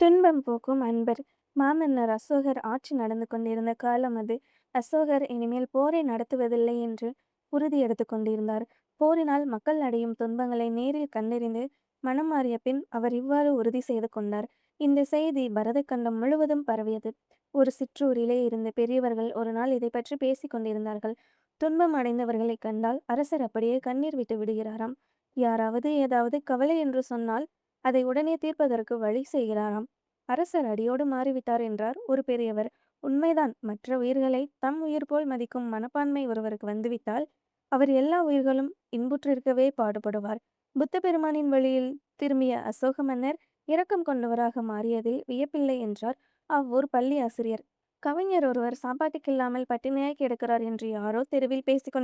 துன்பம் போக்கும் அன்பர். மாமன்னர் அசோகர் ஆட்சி நடந்து கொண்டிருந்த காலம் அது. அசோகர் இனிமேல் போரை நடத்துவதில்லை என்று உறுதி எடுத்துக் கொண்டிருந்தார். போரினால் மக்கள் அடையும் துன்பங்களை நேரில் கண்டறிந்து மனம் மாறிய பின் அவர் இவ்வாறு உறுதி செய்து கொண்டார். இந்த செய்தி பரதக்கண்டம் முழுவதும் பரவியது. ஒரு சிற்றூரிலே இருந்த பெரியவர்கள் ஒரு நாள் இதை பற்றி பேசிக் கொண்டிருந்தார்கள். துன்பம் அடைந்தவர்களை கண்டால் அரசர் அப்படியே கண்ணீர் விட்டு விடுகிறாராம். யாராவது ஏதாவது கவலை என்று சொன்னால் அதை உடனே தீர்ப்பதற்கு வழி செய்கிறாராம். அரசர் அடியோடு மாறிவிட்டார் என்றார் ஒரு பெரியவர். உண்மைதான். மற்ற உயிர்களை தம் உயிர் போல் மதிக்கும் மனப்பான்மை ஒருவருக்கு வந்துவிட்டால் அவர் எல்லா உயிர்களும் இன்புற்றிருக்கவே பாடுபடுவார். புத்த பெருமானின் வழியில் திரும்பிய அசோக மன்னர் இரக்கம் கொண்டவராக மாறியதில் வியப்பில்லை என்றார் அவ்வூர் பள்ளி ஆசிரியர். கவிஞர் ஒருவர் சாப்பாட்டுக்கில்லாமல் பட்டினியாய் கிடக்கிறார் என்று யாரோ தெருவில் பேசிக்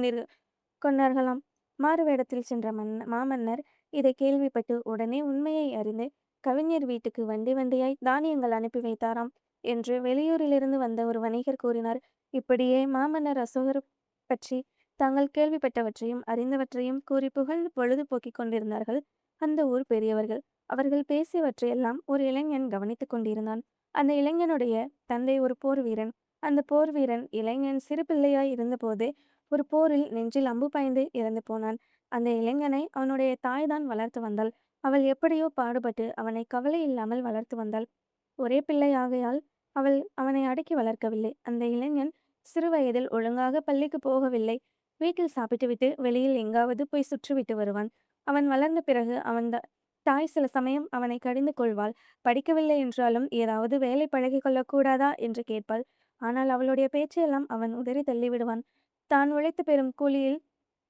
கொண்டார்களாம். மாறுவேடத்தில் சென்ற மாமன்னர் இதை கேள்விப்பட்டு உடனே உண்மையை அறிந்து கவிஞர் வீட்டுக்கு வண்டி வண்டியாய் தானியங்கள் அனுப்பி வைத்தாராம் என்று வெளியூரிலிருந்து வந்த ஒரு வணிகர் கூறினார். இப்படியே மாமன்னர் அசோகர் பற்றி தாங்கள் கேள்விப்பட்டவற்றையும் அறிந்தவற்றையும் கூறி புகழ்ந்து பொழுது போக்கிக் கொண்டிருந்தார்கள் அந்த ஊர் பெரியவர்கள். அவர்கள் பேசியவற்றையெல்லாம் ஒரு இளைஞன் கவனித்துக் கொண்டிருந்தான். அந்த இளைஞனுடைய தந்தை ஒரு போர் வீரன். அந்த போர் வீரன் இளைஞன் சிறு பிள்ளையாய் இருந்தபோதே ஒரு போரில் நெஞ்சில் அம்பு பாய்ந்து இறந்து போனான். அந்த இளைஞனை அவனுடைய தாய்தான் வளர்த்து வந்தாள். அவள் எப்படியோ பாடுபட்டு அவனை கவலை இல்லாமல் வளர்த்து வந்தாள். ஒரே பிள்ளையாகையால் அவள் அவனை அடக்கி வளர்க்கவில்லை. அந்த இளைஞன் சிறுவயதில் ஒழுங்காக பள்ளிக்கு போகவில்லை. வீட்டில் சாப்பிட்டுவிட்டு வெளியில் எங்காவது போய் சுற்றிவிட்டு வருவான். அவன் வளர்ந்த பிறகு தாய் சில சமயம் அவனை கடிந்து கொள்வாள். படிக்கவில்லை என்றாலும் ஏதாவது வேலை பழகிக் கொள்ளக்கூடாதா என்று கேட்பாள். ஆனால் அவளுடைய பேச்சையெல்லாம் அவன் உதறி தள்ளிவிடுவான். தான் உழைத்து பெறும் கூலியில்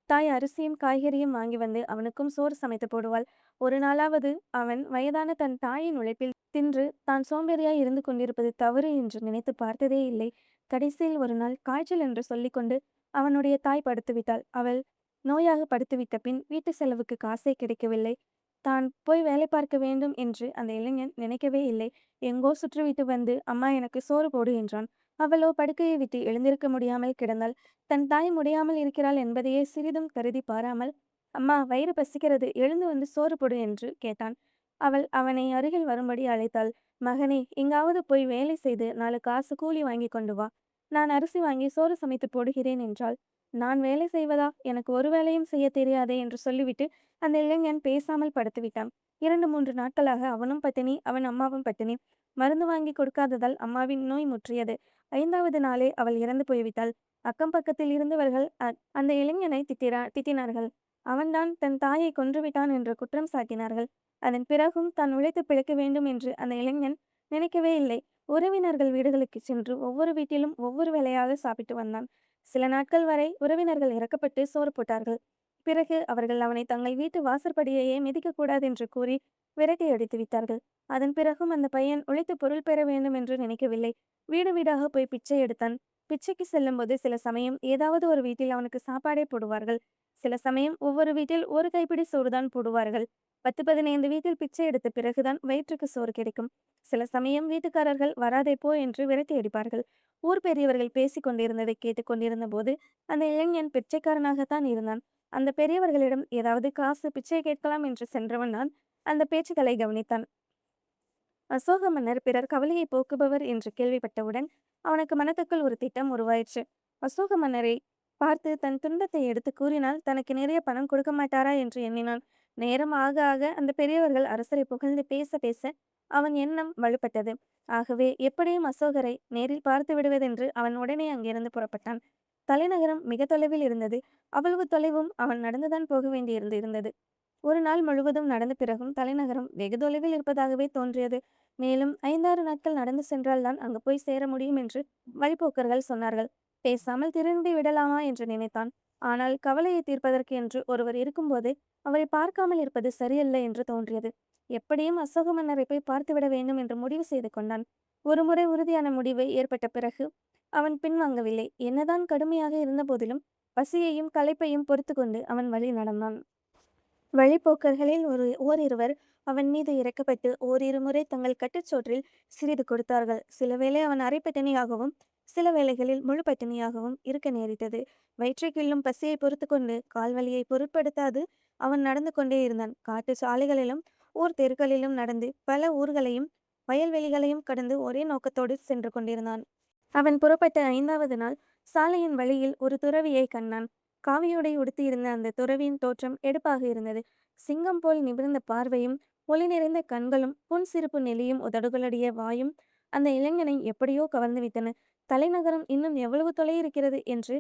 தாய் அரிசியும் காய்கறியும் வாங்கி வந்து அவனுக்கும் சோறு சமைத்து போடுவாள். ஒரு நாளாவது அவன் வயதான தன் தாயின் உழைப்பில் தின்று தான் சோம்பேறியாய் இருந்து கொண்டிருப்பது தவறு என்று நினைத்து பார்த்ததே இல்லை. கடைசியில் ஒரு நாள் காய்ச்சல் என்று சொல்லிக்கொண்டு அவனுடைய தாய் படுத்துவிட்டாள். அவள் நோயாக படுத்துவிட்ட பின் வீட்டு செலவுக்கு காசே கிடைக்கவில்லை. தான் போய் வேலை பார்க்க வேண்டும் என்று அந்த இளைஞன் நினைக்கவே இல்லை. எங்கோ சுற்றிவிட்டு வந்து அம்மா எனக்கு சோறு போடு என்றான். அவளோ படுக்கையை விட்டு எழுந்திருக்க முடியாமல் கிடந்தாள். தன் தாய் முடியாமல் இருக்கிறாள் என்பதையே சிறிதும் கருதி பாராமல் அம்மா வயிறு பசிக்கிறது, எழுந்து வந்து சோறு போடு என்று கேட்டான். அவள் அவனை அருகில் வரும்படி அழைத்தாள். மகனே, எங்காவது போய் வேலை செய்து 4 காசு கூலி வாங்கி கொண்டு வா. நான் அரிசி வாங்கி சோறு சமைத்து போடுகிறேன் என்றாள். நான் வேலை செய்வதா? எனக்கு ஒரு வேலையும் செய்ய தெரியாதே என்று சொல்லிவிட்டு அந்த இளைஞன் பேசாமல் படுத்துவிட்டான். 2, 3 நாட்களாக அவனும் பட்டினி, அவன் அம்மாவும் பட்டினி. மருந்து வாங்கி கொடுக்காததால் அம்மாவின் நோய் முற்றியது. 5வது நாளே அவள் இறந்து போய்விட்டாள். அக்கம் பக்கத்தில் இருந்தவர்கள் அந்த இளைஞனை திட்டினார்கள். அவன்தான் தன் தாயை கொன்றுவிட்டான் என்று குற்றம் சாட்டினார்கள். அதன் பிறகும் தான் உழைத்து பிழைக்க வேண்டும் என்று அந்த இளைஞன் நினைக்கவே இல்லை. உறவினர்கள் வீடுகளுக்கு சென்று ஒவ்வொரு வீட்டிலும் ஒவ்வொரு வேளையாக சாப்பிட்டு வந்தான். சில நாட்கள் வரை உறவினர்கள் இறக்கப்பட்டு சோறு போட்டார்கள். பிறகு அவர்கள் அவனை தங்கள் வீட்டு வாசற்படியையே மிதிக்கக்கூடாது என்று கூறி விரட்டி அடித்து விட்டார்கள். அதன் பிறகும் அந்த பையன் உழைத்து பொருள் பெற வேண்டும் என்று நினைக்கவில்லை. வீடு வீடாக போய் பிச்சை எடுத்தான். பிச்சைக்கு செல்லும்போது சில சமயம் ஏதாவது ஒரு வீட்டில் அவனுக்கு சாப்பாடே போடுவார்கள். சில சமயம் ஒவ்வொரு வீட்டில் ஒரு கைப்பிடி சோறுதான் போடுவார்கள். 10, 15 வீட்டில் பிச்சை எடுத்த பிறகுதான் வயிற்றுக்கு சோறு கிடைக்கும். சில சமயம் வீட்டுக்காரர்கள் வராதே போ என்று விரட்டி அடிப்பார்கள். ஊர் பெரியவர்கள் பேசிக் கொண்டிருந்ததை கேட்டுக்கொண்டிருந்த போது அந்த இளைஞன் பிச்சைக்காரனாகத்தான் இருந்தான். அந்த பெரியவர்களிடம் ஏதாவது காசு பிச்சை கேட்கலாம் என்று சென்றவன் தான் அந்த பேச்சுக்களை கவனித்தான். அசோக மன்னர் பிறர் கவலையை போக்குபவர் என்று கேள்விப்பட்டவுடன் அவனுக்கு மனத்துக்குள் ஒரு திட்டம் உருவாயிற்று. அசோக மன்னரை பார்த்து தன் துன்பத்தை எடுத்து கூறினால் தனக்கு நிறைய பணம் கொடுக்க மாட்டாரா என்று எண்ணினான். நேரம் ஆக ஆக அந்த பெரியவர்கள் அரசரை புகழ்ந்து பேச பேச அவன் எண்ணம் வலுப்பட்டது. ஆகவே எப்படியும் அசோகரை நேரில் பார்த்து விடுவதென்று அவன் உடனே அங்கிருந்து புறப்பட்டான். தலைநகரம் மிக தொலைவில் இருந்தது. அவ்வளவு தொலைவும் அவன் நடந்துதான் போக வேண்டியிருந்தது. ஒரு நாள் முழுவதும் நடந்த பிறகும் தலைநகரம் வெகு தொலைவில் இருப்பதாகவே தோன்றியது. மேலும் 5, 6 நாட்கள் நடந்து சென்றால்தான் அங்கு போய் சேர முடியும் என்று வழிப்போக்கர்கள் சொன்னார்கள். பேசாமல் திரும்பி விடலாமா என்று நினைத்தான். ஆனால் கவலையை தீர்ப்பதற்கு என்று ஒருவர் இருக்கும்போது அவரை பார்க்காமல் இருப்பது சரியல்ல என்று தோன்றியது. எப்படியும் அசோக மன்னரை போய் பார்த்துவிட வேண்டும் என்று முடிவு செய்து கொண்டான். ஒருமுறை உறுதியான முடிவு ஏற்பட்ட பிறகு அவன் பின்வாங்கவில்லை. என்னதான் கடுமையாக இருந்த போதிலும் பசியையும் களைப்பையும் பொறுத்து கொண்டு அவன் வழி நடந்தான். வழிப்போக்கர்களில் ஓரிருவர் அவன் மீது இறக்கப்பட்டு ஓரிரு முறை தங்கள் கட்டுச்சோற்றில் சிறிது கொடுத்தார்கள். சில வேளை அவன் அரை பட்டினியாகவும் சில வேளைகளில் முழு பட்டினியாகவும் இருக்க நேரிட்டது. வயிற்றை கிள்ளும் பசியை பொறுத்து கொண்டு கால்வலியை பொருட்படுத்தாது அவன் நடந்து கொண்டே இருந்தான். காட்டு சாலைகளிலும் ஊர் தெருக்களிலும் நடந்து பல ஊர்களையும் வயல்வெளிகளையும் கடந்து ஒரே நோக்கத்தோடு சென்று கொண்டிருந்தான். அவன் புறப்பட்ட 5வது நாள் சாலையின் வழியில் ஒரு துறவியை கண்டான். காவியுடை உடுத்தியிருந்த அந்த துறவியின் தோற்றம் எடுப்பாக இருந்தது. சிங்கம் போல் நிமிர்ந்த பார்வையும் ஒளி நிறைந்த கண்களும் புன்சிரிப்பு நெளியும் உதடுகளுடைய வாயும் அந்த இளைஞனை எப்படியோ கவர்ந்துவிட்டன. தலைநகரம் இன்னும் எவ்வளவு தொலை இருக்கிறது என்று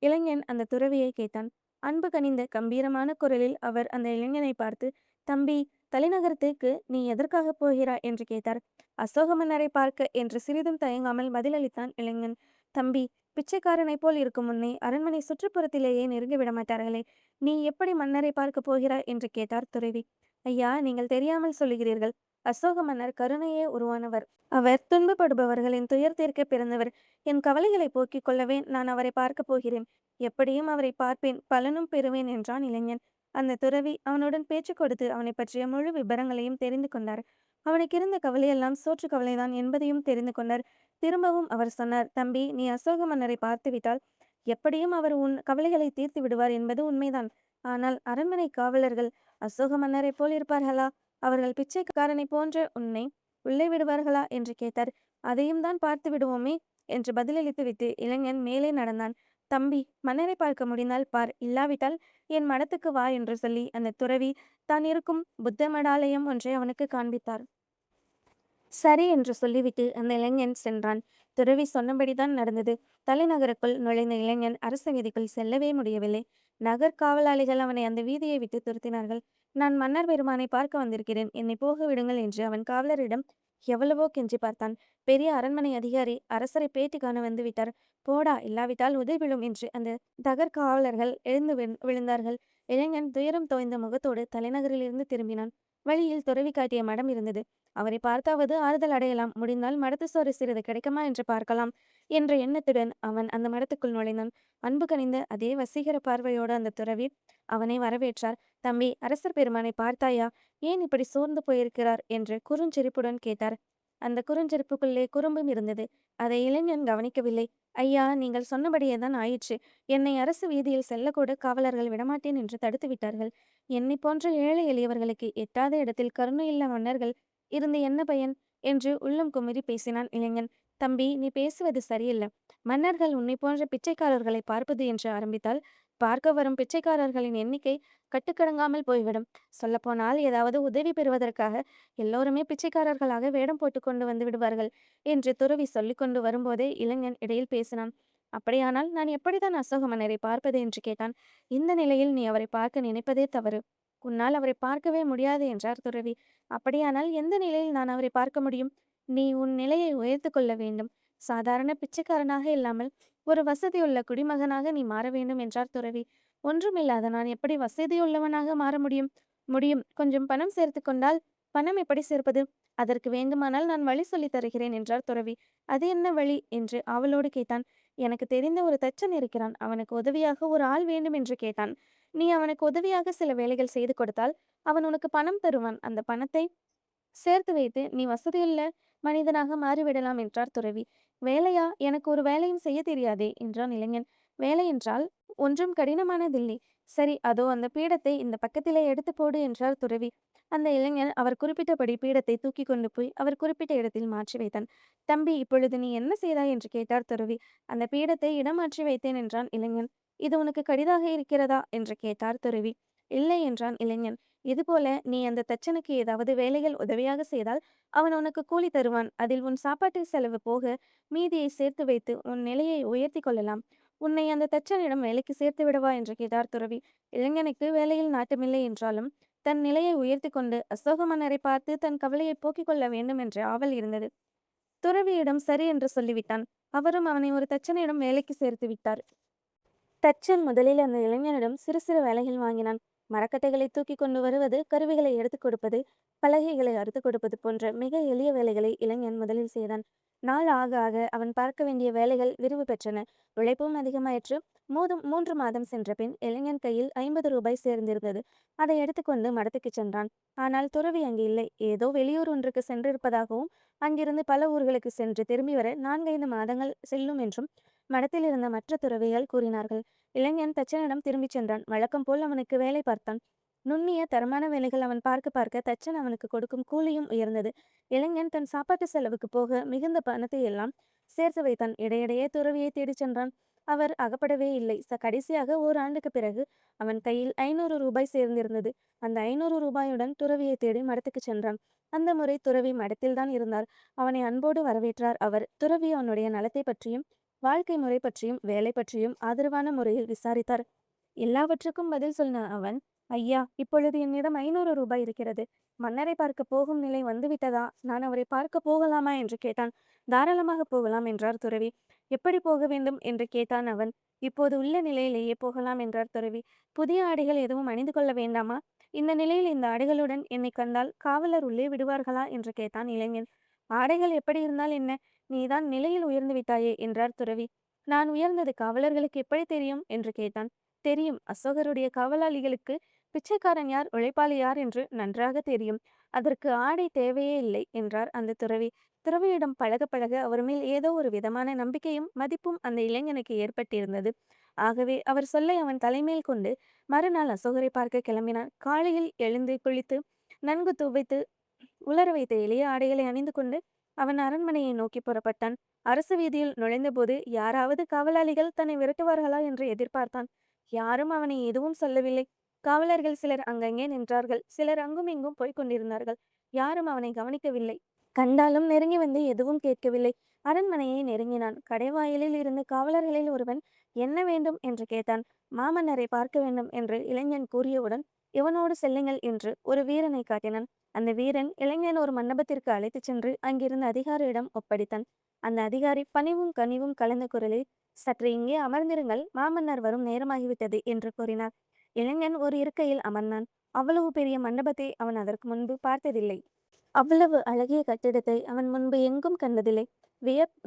இளைஞன் அந்த துறவியை கேட்டான். அன்பு கனிந்த கம்பீரமான குரலில் அவர் அந்த இளைஞனை பார்த்து, தம்பி, தலைநகரத்துக்கு நீ எதற்காக போகிறாய் என்று கேட்டார். அசோக மன்னரை பார்க்க என்று சிறிதும் தயங்காமல் பதிலளித்தான் இளைஞன். தம்பி, பிச்சைக்காரனைப் போல் இருக்கும் உன்னை அரண்மனை சுற்றுப்புறத்திலேயே நெருங்கி விட மாட்டார்களே, நீ எப்படி மன்னரை பார்க்க போகிறாய் என்று கேட்டார் துறவி. ஐயா, நீங்கள் தெரியாமல் சொல்லுகிறீர்கள். அசோக மன்னர் கருணையே உருவானவர். அவர் துன்பப்படுபவர்களின் துயர் தீர்க்க பிறந்தவர். என் கவலைகளை போக்கிக் கொள்ளவே நான் அவரை பார்க்கப் போகிறேன். எப்படியும் அவரை பார்ப்பேன், பலனும் பெறுவேன் என்றான் இளைஞன். அந்த துறவி அவனுடன் பேச்சு கொடுத்து அவனை பற்றிய முழு விபரங்களையும் தெரிந்து கொண்டார். அவனுக்கு இருந்த கவலையெல்லாம் சோற்று கவலைதான் என்பதையும் தெரிந்து கொண்டார். திரும்பவும் அவர் சொன்னார், தம்பி, நீ அசோக மன்னரை பார்த்துவிட்டால் எப்படியும் அவர் உன் கவலைகளை தீர்த்து விடுவார் என்பது உண்மைதான். ஆனால் அரண்மனை காவலர்கள் அசோக மன்னரை போல் இருப்பார்களா? அவர்கள் பிச்சைக்காரனை போன்ற உன்னை உள்ளே விடுவார்களா என்று கேட்டார். அதையும் தான் பார்த்து விடுவோமே என்று பதிலளித்துவிட்டு இளைஞன் மேலே நடந்தான். தம்பி, மன்னரை பார்க்க முடிந்தால் பார், இல்லாவிட்டால் என் மடத்துக்கு வா என்று சொல்லி அந்த துறவி தான் இருக்கும் புத்த மடாலயம் ஒன்றை அவனுக்கு காண்பித்தார். சரி என்று சொல்லிவிட்டு அந்த இளைஞன் சென்றான். துறவி சொன்னபடிதான் நடந்தது. தலைநகருக்குள் நுழைந்த இளைஞன் அரச வீதிக்குள் செல்லவே முடியவில்லை. நகர் காவலாளிகள் அவனை அந்த வீதியை விட்டு துரத்தினார்கள். நான் மன்னர் பெருமானை பார்க்க வந்திருக்கிறேன், என்னை போக விடுங்கள் என்று அவன் காவலரிடம் எவ்வளவோ கெஞ்சி பார்த்தான். பெரிய அரண்மனை அதிகாரி அரசரை பேட்டி காண வந்து விட்டார். போடா, இல்லாவிட்டால் உதவி விழும் என்று அந்த தகர் காவலர்கள் எழுந்து விழுந்தார்கள். இளைஞன் துயரம் தோய்ந்த முகத்தோடு தலைநகரிலிருந்து திரும்பினான். வழியில் துறவி காட்டிய மடம் இருந்தது. அவரை பார்த்தாவது ஆறுதல் அடையலாம், முடிந்தால் மடத்து சோறு சிறிது கிடைக்குமா என்று பார்க்கலாம் என்ற எண்ணத்துடன் அவன் அந்த மடத்துக்குள் நுழைந்தான். அன்பு கனிந்த அதே வசீகர பார்வையோடு அந்த துறவி அவனை வரவேற்றார். தம்பி, அரசர் பெருமானை பார்த்தாயா? ஏன் இப்படி சோர்ந்து போயிருக்கிறார் என்று குறுஞ்சிரிப்புடன் கேட்டார். அந்த குறுஞ்சிரிப்புக்குள்ளே குறும்பும் இருந்தது. அதை இளைஞன் கவனிக்கவில்லை. ஐயா, நீங்கள் சொன்னபடியே தான் ஆயிற்று. என்னை அரசு வீதியில் செல்லக்கூட காவலர்கள் விடமாட்டேன் என்று தடுத்து விட்டார்கள். என்னை போன்ற ஏழை எளியவர்களுக்கு எட்டாத இடத்தில் கருணையுள்ள மன்னர்கள் இருந்து என்ன பயன் என்று உள்ளம் குமுறி பேசினான் இளைஞன். தம்பி, நீ பேசுவது சரியில்லை. மன்னர்கள் உன்னை போன்ற பிச்சைக்காரர்களை பார்ப்பது என்று ஆரம்பித்தால் பார்க்க வரும் பிச்சைக்காரர்களின் எண்ணிக்கை கட்டுக்கடங்காமல் போய்விடும். சொல்லப்போனால் ஏதாவது உதவி பெறுவதற்காக எல்லோருமே பிச்சைக்காரர்களாக வேடம் போட்டு கொண்டு வந்து விடுவார்கள் என்று துறவி சொல்லிக்கொண்டு வரும்போதே இளைஞன் இடையில் பேசினான். அப்படியானால் நான் எப்படிதான் அசோக மன்னரை பார்ப்பது என்று கேட்டான். இந்த நிலையில் நீ அவரை பார்க்க நினைப்பதே தவறு. உன்னால் அவரை பார்க்கவே முடியாது என்றார் துறவி. அப்படியானால் எந்த நிலையில் நான் அவரை பார்க்க முடியும்? நீ உன் நிலையை உயர்த்து கொள்ள வேண்டும். சாதாரண பிச்சைக்காரனாக இல்லாமல் ஒரு வசதியுள்ள குடிமகனாக நீ மாற வேண்டும் என்றார் துறவி. ஒன்றுமில்லாத நான் எப்படி வசதியுள்ளவனாக மாற முடியும்? முடியும். கொஞ்சம் பணம் சேர்த்து கொண்டால். பணம் எப்படி சேர்ப்பது? அதற்கு வேண்டுமானால் நான் வழி சொல்லித் தருகிறேன் என்றார் துறவி. அது என்ன வழி என்று ஆவலோடு கேட்டான். எனக்கு தெரிந்த ஒரு தச்சன் இருக்கிறான். அவனுக்கு உதவியாக ஒரு ஆள் வேண்டும் என்று கேட்டான். நீ அவனுக்கு உதவியாக சில வேலைகள் செய்து கொடுத்தால் அவன் உனக்கு பணம் தருவான். அந்த பணத்தை சேர்த்து வைத்து நீ வசதியுள்ள மனிதனாக மாறிவிடலாம் என்றார் துறவி. வேலையா? எனக்கு ஒரு வேலையும் செய்ய தெரியாதே என்றான் இளைஞன். வேலை என்றால் ஒன்றும் கடினமானதில்லை. சரி, அதோ அந்த பீடத்தை இந்த பக்கத்திலே எடுத்து போடு என்றார் துறவி. அந்த இளைஞன் அவர் குறிப்பிட்டபடி பீடத்தை தூக்கி கொண்டு போய் அவர் குறிப்பிட்ட இடத்தில் மாற்றி வைத்தான். தம்பி, இப்பொழுது நீ என்ன செய்தாய் என்று கேட்டார் துறவி. அந்த பீடத்தை இடமாற்றி வைத்தேன் என்றான் இளைஞன். இது உனக்கு கடிதாக இருக்கிறதா என்று கேட்டார் துறவி. இல்லை என்றான் இளைஞன். இதுபோல நீ அந்த தச்சனுக்கு ஏதாவது வேலைகள் உதவியாக செய்தால் அவன் உனக்கு கூலி தருவான். அதில் உன் சாப்பாட்டு செலவு போக மீதியை சேர்த்து வைத்து உன் நிலையை உயர்த்தி கொள்ளலாம். உன்னை அந்த தச்சனிடம் வேலைக்கு சேர்த்து விடவா என்று கேட்டார் துறவி. இளைஞனுக்கு வேலையில் நாட்டமில்லை என்றாலும் தன் நிலையை உயர்த்தி கொண்டு அசோக மன்னரை பார்த்து தன் கவலையை போக்கிக் கொள்ள வேண்டும் என்ற ஆவல் இருந்தது. துறவியிடம் சரி என்று சொல்லிவிட்டான். அவரும் அவனை ஒரு தச்சனிடம் வேலைக்கு சேர்த்து விட்டார். தச்சன் முதலில் அந்த இளைஞனிடம் சிறு சிறு வேலைகள் வாங்கினான். மரக்கட்டைகளை தூக்கி கொண்டு வருவது, கருவிகளை எடுத்துக் கொடுப்பது, பலகைகளை அறுத்து கொடுப்பது போன்ற மிக எளிய வேலைகளை இளைஞன் முதலில் செய்தான். நாள் ஆக ஆக அவன் பார்க்க வேண்டிய வேலைகள் விரிவு பெற்றன. உழைப்பும் அதிகமாயிற்று. 3 மாதம் சென்ற பின் இளைஞன் கையில் 50 ரூபாய் சேர்ந்திருந்தது. அதை எடுத்துக்கொண்டு மடத்துக்கு சென்றான். ஆனால் துறவி அங்கு இல்லை. ஏதோ வெளியூர் ஒன்றுக்கு சென்றிருப்பதாகவும் அங்கிருந்து பல ஊர்களுக்கு சென்று திரும்பி வர 4-5 மாதங்கள் செல்லும் என்றும் மடத்தில் இருந்த மற்ற துறவிகள் கூறினார்கள். இளைஞன் தச்சனிடம் திரும்பிச் சென்றான். வழக்கம் போல் அவனுக்கு வேலை பார்த்தான். நுண்ணிய தரமான வேலைகள் அவன் பார்க்க பார்க்க தச்சன் அவனுக்கு கொடுக்கும் கூலியும் உயர்ந்தது. இளைஞன் தன் சாப்பாட்டு செலவுக்கு போக மிகுந்த பணத்தை எல்லாம் சேர்த்து வைத்தான். இடையிடையே துறவியை தேடிச் சென்றான். அவர் அகப்படவே இல்லை. கடைசியாக ஓராண்டுக்கு பிறகு அவன் கையில் 500 ரூபாய் சேர்ந்திருந்தது. அந்த 500 ரூபாயுடன் துறவியை தேடி மடத்துக்கு சென்றான். அந்த முறை துறவி மடத்தில்தான் இருந்தார். அவனை அன்போடு வரவேற்றார் அவர். துறவி அவனுடைய நலத்தை பற்றியும் வாழ்க்கை முறை பற்றியும் வேலை பற்றியும் ஆதரவான முறையில் விசாரித்தார். எல்லாவற்றுக்கும் பதில் சொன்ன அவன், ஐயா, இப்பொழுது என்னிடம் 500 ரூபாய் இருக்கிறது. மன்னரை பார்க்க போகும் நிலை வந்துவிட்டதா? நான் அவரை பார்க்க போகலாமா என்று கேட்டான். தாராளமாக போகலாம் என்றார் துறவி. எப்படி போக வேண்டும் என்று கேட்டான் அவன். இப்போது உள்ள நிலையிலேயே போகலாம் என்றார் துறவி. புதிய ஆடைகள் எதுவும் அணிந்து கொள்ள வேண்டாமா? இந்த நிலையில் இந்த ஆடைகளுடன் என்னை கண்டால் காவலர் உள்ளே விடுவார்களா என்று கேட்டான் இளைஞன். ஆடைகள் எப்படி இருந்தால் என்ன? நீதான் நிலையில் உயர்ந்து விட்டாயே என்றார் துறவி. நான் உயர்ந்தது காவலர்களுக்கு எப்படி தெரியும் என்று கேட்டான். தெரியும். அசோகருடைய காவலாளிகளுக்கு பிச்சைக்காரன் யார், உழைப்பாளி யார் என்று நன்றாக தெரியும். அதற்கு ஆடை தேவையே இல்லை என்றார் அந்த துறவி. துறவியிடம் பழக பழக அவர் மேல் ஏதோ ஒரு விதமான நம்பிக்கையும் மதிப்பும் அந்த இளைஞனுக்கு ஏற்பட்டிருந்தது. ஆகவே அவர் சொல்லை அவன் தலைமேல் கொண்டு மறுநாள் அசோகரை பார்க்க கிளம்பினான். காலையில் எழுந்து குளித்து நன்கு துவைத்து உலர வைத்த எளிய ஆடைகளை அணிந்து கொண்டு அவன் அரண்மனையை நோக்கி புறப்பட்டான். அரசு வீதியில் நுழைந்தபோது யாராவது காவலாளிகள் தன்னை விரட்டுவார்களா என்று எதிர்பார்த்தான். யாரும் அவனை எதுவும் சொல்லவில்லை. காவலர்கள் சிலர் அங்கங்கே நின்றார்கள். சிலர் அங்கும் இங்கும் போய்க் கொண்டிருந்தார்கள். யாரும் அவனை கவனிக்கவில்லை. கண்டாலும் நெருங்கி வந்து எதுவும் கேட்கவில்லை. அரண்மனையை நெருங்கினான். கடைவாயிலில் இருந்து காவலர்களில் ஒருவன் என்ன வேண்டும் என்று கேட்டான். மாமன்னரை பார்க்க வேண்டும் என்று இளைஞன் கூறியவுடன், இவனோடு செல்லுங்கள் என்று ஒரு வீரனை காட்டினான். அந்த வீரன் இளைஞன் ஒரு மண்டபத்திற்கு அழைத்துச் சென்று அங்கிருந்த அதிகாரியிடம் ஒப்படைத்தான். அந்த அதிகாரி பணிவும் கனிவும் கலந்த குரலில், சற்று இங்கே அமர்ந்திருங்கள், மாமன்னர் வரும் நேரமாகிவிட்டது என்று கூறினார். இளைஞன் ஒரு இருக்கையில் அமர்ந்தான். அவ்வளவு பெரிய மண்டபத்தை அவன் அதற்கு முன்பு பார்த்ததில்லை. அவ்வளவு அழகிய கட்டிடத்தை அவன் முன்பு எங்கும் கண்டதில்லை.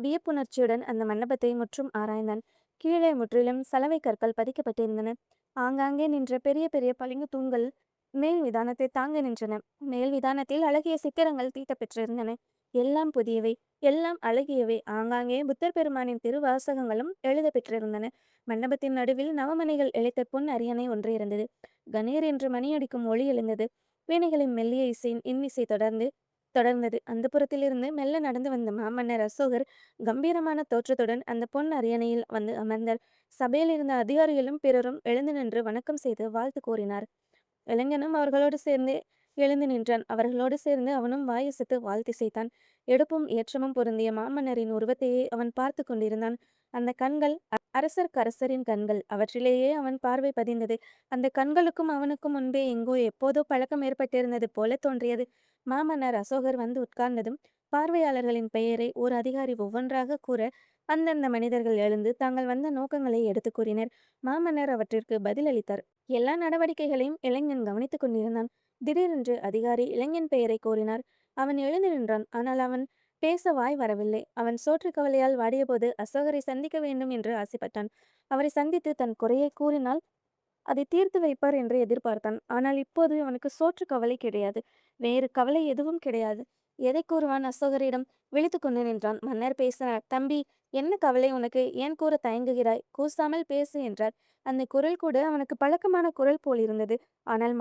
வியப்புணர்ச்சியுடன் அந்த மண்டபத்தை முற்றும் ஆராய்ந்தான். கீழே முற்றிலும் சலவை கற்கள் பதிக்கப்பட்டிருந்தன. ஆங்காங்கே நின்ற பெரிய பெரிய பளிங்கு தூண்கள் மேல் விதானத்தை தாங்க நின்றன. மேல் விதானத்தில் அழகிய சித்திரங்கள் தீட்டப்பெற்றிருந்தன. எல்லாம் புதியவை, எல்லாம் அழகியவை. ஆங்காங்கே புத்தர் பெருமானின் திருவாசகங்களும் எழுத பெற்றிருந்தன. மண்டபத்தின் நடுவில் நவமணிகள் இழைத்த பொன் அரியணை ஒன்று இருந்தது. கணீர் என்று மணியடிக்கும் ஒளி எழுந்தது. வீணைகளின் மெல்லிய இசையின் இன்னிசை தொடர்ந்தது. அந்த புறத்திலிருந்து மெல்ல நடந்து வந்த மாமன்னர் அசோகர் கம்பீரமான தோற்றத்துடன் அந்த பொன் அரியணையில் வந்து அமர்ந்தார். சபையில் இருந்த அதிகாரிகளும் பிறரும் எழுந்து நின்று வணக்கம் செய்து வாழ்த்து கூறினார். இளைஞனும் அவர்களோடு சேர்ந்து எழுந்து நின்றான். அவர்களோடு சேர்ந்து அவனும் வாயசைத்து வாழ்த்திசைத்தான். எடுப்பும் ஏற்றமும் பொருந்திய மாமன்னரின் உருவத்தையே அவன் பார்த்து கொண்டிருந்தான். அந்த கண்கள் அரசரின் கண்கள். அவற்றிலேயே அவன் பார்வை பதிந்தது. அந்த கண்களுக்கும் அவனுக்கும் முன்பே எங்கோ எப்போதோ பழக்கம் ஏற்பட்டிருந்தது போல தோன்றியது. மாமன்னர் அசோகர் வந்து உட்கார்ந்ததும் பார்வையாளர்களின் பெயரை ஓர் அதிகாரி ஒவ்வொன்றாக கூற அந்தந்த மனிதர்கள் எழுந்து தாங்கள் வந்த நோக்கங்களை எடுத்து கூறினர். மாமன்னர் அவற்றிற்கு பதிலளித்தார். எல்லா நடவடிக்கைகளையும் இளைஞன் கவனித்துக் கொண்டிருந்தான். திடீரென்று அதிகாரி இளைஞன் பெயரை கூறினார். அவன் எழுந்து நின்றான். ஆனால் அவன் பேச வாய் வரவில்லை. அவன் சோற்று கவலையால் வாடியபோது அசோகரை சந்திக்க வேண்டும் என்று ஆசைப்பட்டான். அவரை சந்தித்து தன் குறையை கூறினால் அதை தீர்த்து வைப்பார் என்று எதிர்பார்த்தான். ஆனால் இப்போது அவனுக்கு சோற்று கவலை கிடையாது. வேறு கவலை எதுவும் கிடையாது. எதை கூறுவான் அசோகரிடம் விழித்து கொண்டு நின்றான். மன்னர் பேசினார். தம்பி, என்ன கவலை உனக்கு? ஏன் கூற தயங்குகிறாய்? கூசாமல் பேசு என்றார். அந்த குரல் கூட அவனுக்கு பழக்கமான குரல் போல் இருந்தது. ஆனால்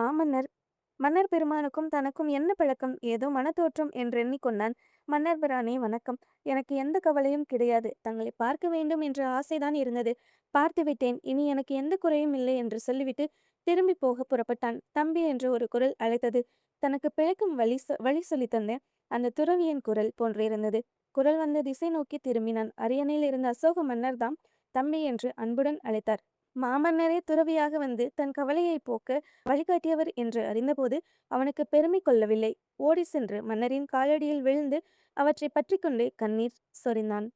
மன்னர் பெருமானுக்கும் தனக்கும் என்ன பழக்கம்? ஏதோ மனத்தோற்றம் என்று எண்ணிக்கொண்டான். மன்னர் பிரானே, வணக்கம். எனக்கு எந்த கவலையும் கிடையாது. தங்களை பார்க்க வேண்டும் என்ற ஆசைதான் இருந்தது. பார்த்து விட்டேன். இனி எனக்கு எந்த குறையும் இல்லை என்று சொல்லிவிட்டு திரும்பி போக புறப்பட்டான். தம்பி என்று ஒரு குரல் அழைத்தது. தனக்கு பிழைக்கும் வழி சொல்லி தந்த அந்த துறவியின் குரல் போன்றிருந்தது. குரல் வந்த திசை நோக்கி திரும்பினான். அரியணையில் இருந்த அசோக மன்னர் தாம் தம்பி என்று அன்புடன் அழைத்தார். மாமன்னரே துறவியாக வந்து தன் கவலையை போக்க வழிகாட்டியவர் என்று அறிந்தபோது அவனுக்கு பெருமை கொள்ளவில்லை. ஓடி சென்று மன்னரின் காலடியில் விழுந்து அவற்றை பற்றி கொண்டு கண்ணீர் சொரிந்தான்.